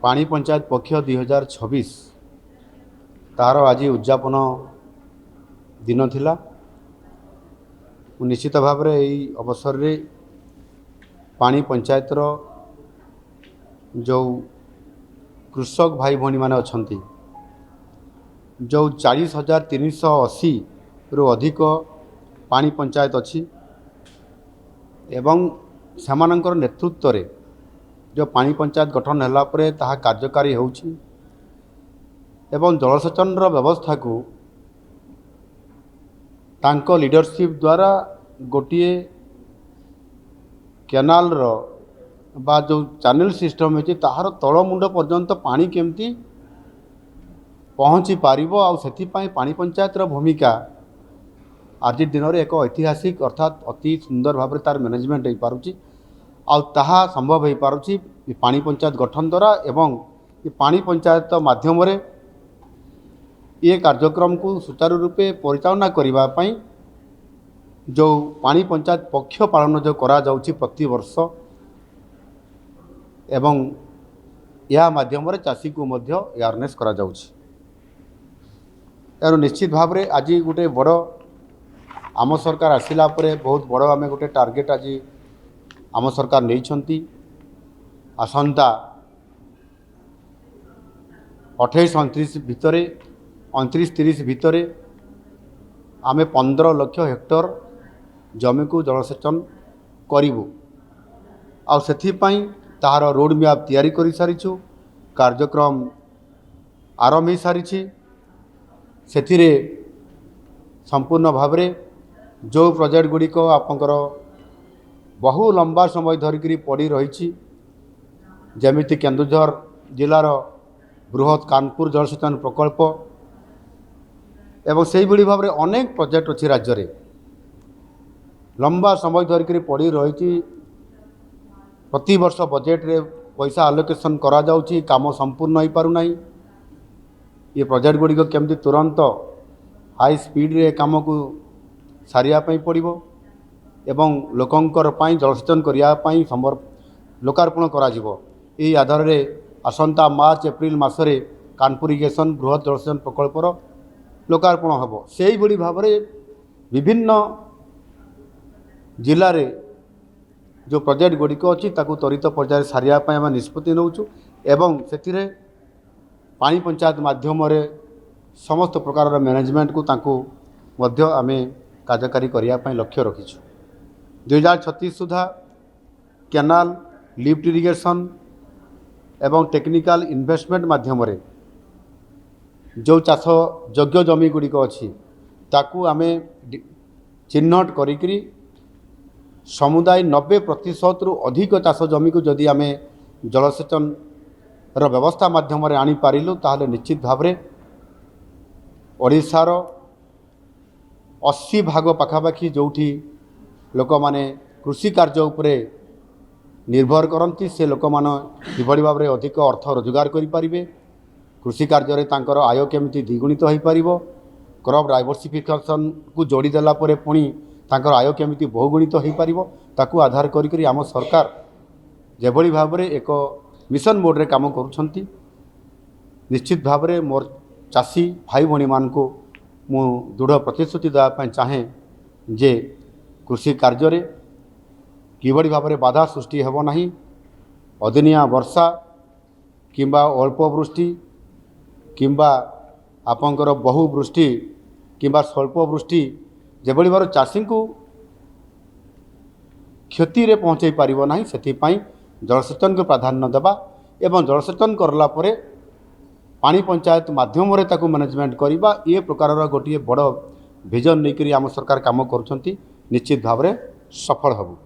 पानी पंचायत पक्ष 2026 तार आज उद्यापन दिन थिला। निश्चित भाव में यही अवसर रे पानी पंचायतर जो कृषक भाई भौणी माने अछंती जो 40,380 रु अधिक पानी पंचायत अच्छी एवं सेमानंकर नेतृत्व रे जो पानी पंचायत गठन होला परे ताहा कार्यकारी होउछि एवं जलसेचन व्यवस्था को तांको लीडरशिप द्वारा गोटे केनाल रो बा जो चैनल सिस्टम है ताहार तलमुंड पर्यंत पानी केमती पहुँची पारिबो आ सेति पई पानी पंचायत रो भूमिका आज दिन में एक ऐतिहासिक अर्थात अति सुंदर भाव तार मैनेजमेंट हो पारुछि आ ताहा संभव हो पारुछि पानी पंचायत गठन द्वारा एवं ये पानी पंचायत माध्यम रे ये कार्यक्रम को सुचारू रूपे परिचालना करबा पई जो पानी पंचायत पक्ष पालन जो करा जाउछि प्रति वर्ष एवं या माध्यम रे चाषी को मध्य अवेयरनेस करा जाउछि। यार निश्चित भाव रे आज गोटे बड़ आम सरकार आसिला परे बहुत बड़ आम गोटे टार्गेट आज आम सरकार नहीं आसंता 28-29 भितर 29-30 भितर आम 15 लाख हेक्टर जमी को जलसेचन करूँ आ तार रोड मैप तैयारी कर सारिछु कार्यक्रम आरंभ हो सारी से संपूर्ण भाव में जो प्रोजेक्ट गुड़िक आपंकर बहु लंबा समय धरिकी पड़ी रही जमीती केन्दुझर जिलार बृहत कानपुर जलसेचन प्रकल्प एवं से भाव में अनेक प्रोजेक्ट अच्छी राज्य रे लंबा समय धरिकी पड़ी रही प्रति वर्ष बजेट रे पैसा आलोकेशन करा जाउची काम संपूर्ण हो पारु नहीं। ये प्रोजेक्ट गुड़िक केमती तुरंत हाई स्पीड रे काम को सारिया पड़ो एवं लोकंकर पाई जलसेचन करने लोकार्पण कर आधार रे आसंता मार्च एप्रिल मासरे कानपुर इरिगेशन बृहत जलसेचन प्रकल्पर लोकार्पण हम से भाव में विभिन्न जिले में जो प्रोजेक्ट गुड़िक अच्छी त्वरित पर्याय सारिया आम निष्पत्ति नौचु एवं से पानी पंचायत माध्यम रे समस्त प्रकार मैनेजमेंट को तांको मध्य आमे कार्यकारी करने लक्ष्य रखीछु। 2036 सुधा केनाल लिफ्ट इरिगेशन एवं टेक्निकल इन्वेस्टमेंट माध्यम रे जो चाष योग्य जमी गुड़िक अच्छी ताकू आमे चिन्हट करी समुदाय 90% रु अधिक चाष जमी को जदि आमे जलसेचन रो व्यवस्था माध्यम रे आनी पारिलु ताहले निश्चित भाव में ओडिशार 80 भाग पाखापाखि जोठी लोक माने कृषि कार्य उपरे निर्भर करती से लोक माने किभଳି भाव में अधिक अर्थ रोजगार करि परिबे कृषि कार्य रे तांकर आय केमिति द्विगुणित होई परिबो क्रॉप डाइवर्सिफिकेशन को जोड़ी देला परे पुणी तांकर आय केमिति बहुगुणित होई परिबो ताकू आधार करी आम सरकार जेभଳି भाव में एक मिशन मोड रे काम करुछंती। निश्चित भाव में मोर चाषी भाई भौणी मान को मु दृढ़ प्रतिश्रुति देवाई चाहे जे कृषि कार्य रे किभଳି भाव में बाधा सृष्टि हेब नाही अदिनिया वर्षा किंबा अल्प वृष्टि किंबा आपंकर बहु वृष्टि किंबा स्वल्प वृष्टि जेभଳି भाव चाषी को क्षति रे पहुँचे पारिबो नाही सेथिपाई जलसेचन को प्राधान्य देवा एवं जलसेचन करला परे पानी पंचायत माध्यम रे ताकू मैनेजमेंट करवा ये प्रकार गोटे बड़ विजन नहीं आम सरकार काम करुछंती निश्चित भाव में सफल हबु।